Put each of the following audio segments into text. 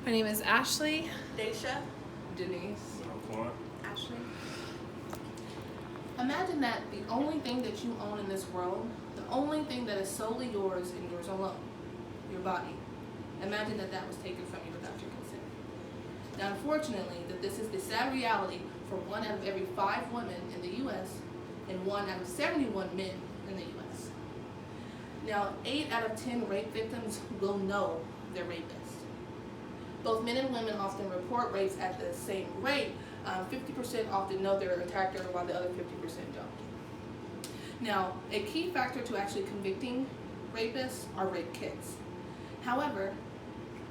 My name is Ashley. Daisha. Denise. Ashley. Imagine that the only thing that you own in this world, the only thing that is solely yours and yours alone, your body. Imagine that that was taken from you without your consent. Now, unfortunately, that this is the sad reality for 1 out of every 5 women in the U.S. and 1 out of 71 men in the U.S. Now, 8 out of 10 rape victims will know their rapist. Both men and women often report rapes at the same rate. 50% often know their attacker, while the other 50% don't. Now, a key factor to actually convicting rapists are rape kits. However,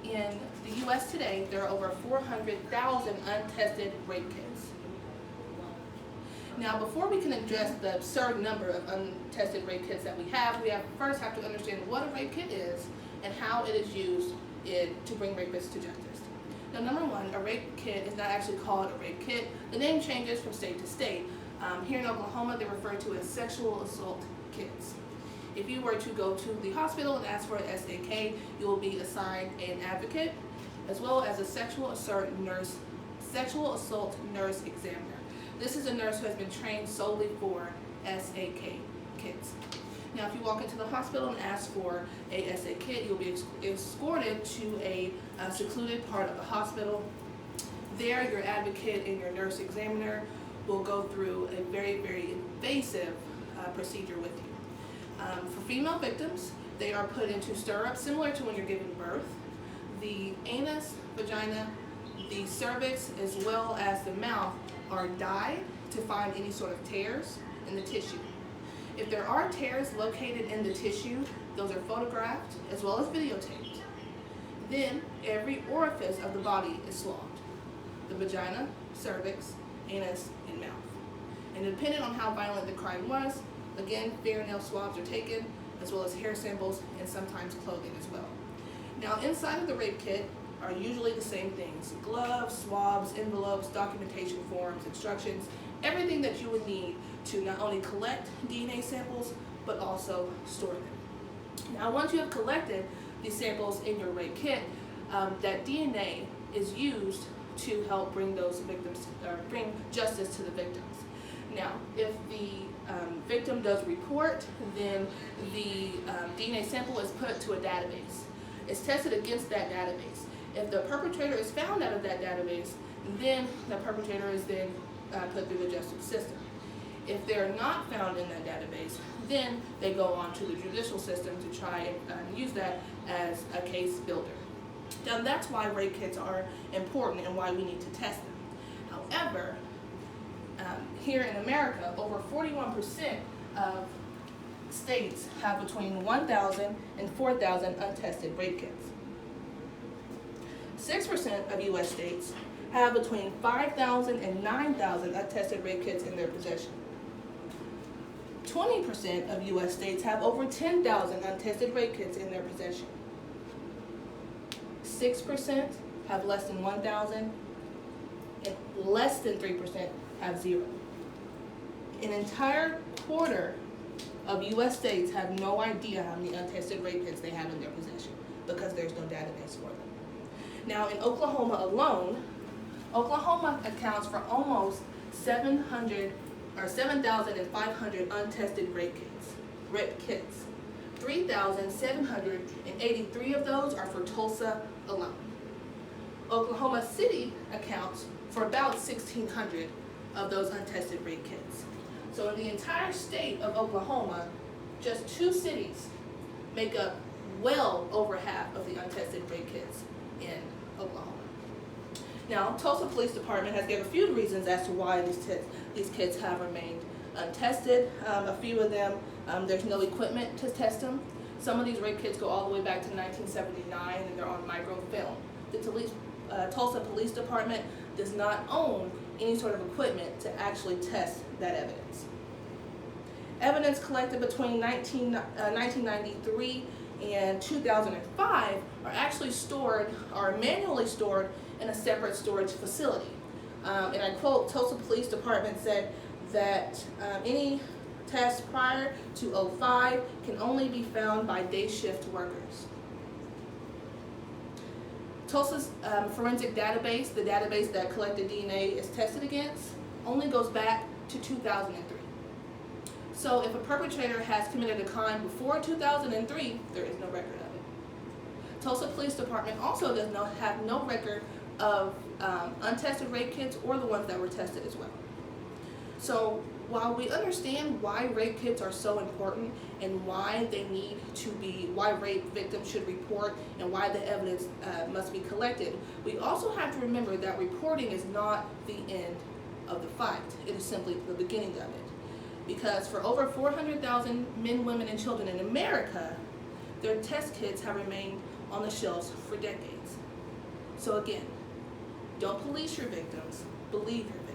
in the U.S. today, there are over 400,000 untested rape kits. Now, before we can address the absurd number of untested rape kits that we first have to understand what a rape kit is and how it is used to bring rapists to justice. Now, number one, a rape kit is not actually called a rape kit. The name changes from state to state. Here in Oklahoma, they're referred to as sexual assault kits. If you were to go to the hospital and ask for an SAK, you will be assigned an advocate as well as a sexual assault nurse examiner. This is a nurse who has been trained solely for SAK kits. Now, if you walk into the hospital and ask for a SA kit, you'll be escorted to a secluded part of the hospital. There, your advocate and your nurse examiner will go through a very, very invasive procedure with you. For female victims, they are put into stirrups similar to when you're giving birth. The anus, vagina, the cervix, as well as the mouth are dyed to find any sort of tears in the tissue. If there are tears located in the tissue, those are photographed as well as videotaped. Then every orifice of the body is swabbed: the vagina, cervix, anus, and mouth. And depending on how violent the crime was, again, fingernail swabs are taken, as well as hair samples and sometimes clothing as well. Now, inside of the rape kit are usually the same things: gloves, swabs, envelopes, documentation forms, instructions, everything that you would need to not only collect DNA samples, but also store them. Now, once you have collected these samples in your rape kit, that DNA is used to help bring those victims, bring justice to the victims. Now, if the victim does report, then the DNA sample is put to a database. It's tested against that database. If the perpetrator is found out of that database, then the perpetrator is then put through the justice system. If they're not found in that database, then they go on to the judicial system to try and use that as a case builder. Now, that's why rape kits are important and why we need to test them. However, here in America, over 41% of states have between 1,000 and 4,000 untested rape kits. 6% of U.S. states have between 5,000 and 9,000 untested rape kits in their possession. 20% of U.S. states have over 10,000 untested rape kits in their possession. 6% have less than 1,000, and less than 3% have 0. An entire quarter of U.S. states have no idea how many untested rape kits they have in their possession because there's no database for them. Now, in Oklahoma alone, Oklahoma accounts for almost 7,500 untested rape kits. 3,783 of those are for Tulsa alone. Oklahoma City accounts for about 1,600 of those untested rape kits. So in the entire state of Oklahoma, just 2 cities make up well over half of the untested rape kits in Oklahoma. Now, Tulsa Police Department has given a few reasons as to why these kits have remained untested. A few of them, there's no equipment to test them. Some of these rape kits go all the way back to 1979 and they're on microfilm. The Tulsa Police Department does not own any sort of equipment to actually test that evidence. Evidence collected between 1993 and 2005 are actually stored, are manually stored in a separate storage facility. And I quote, Tulsa Police Department said that any tests prior to 2005 can only be found by day shift workers. Tulsa's forensic database, the database that collected DNA is tested against, only goes back to 2003. So if a perpetrator has committed a crime before 2003, there is no record of it. Tulsa Police Department also does not have no record of untested rape kits or the ones that were tested as well. So while we understand why rape kits are so important and why why rape victims should report and why the evidence must be collected, we also have to remember that reporting is not the end of the fight. It is simply the beginning of it. Because for over 400,000 men, women, and children in America, their test kits have remained on the shelves for decades. So again, don't police your victims, believe your victims.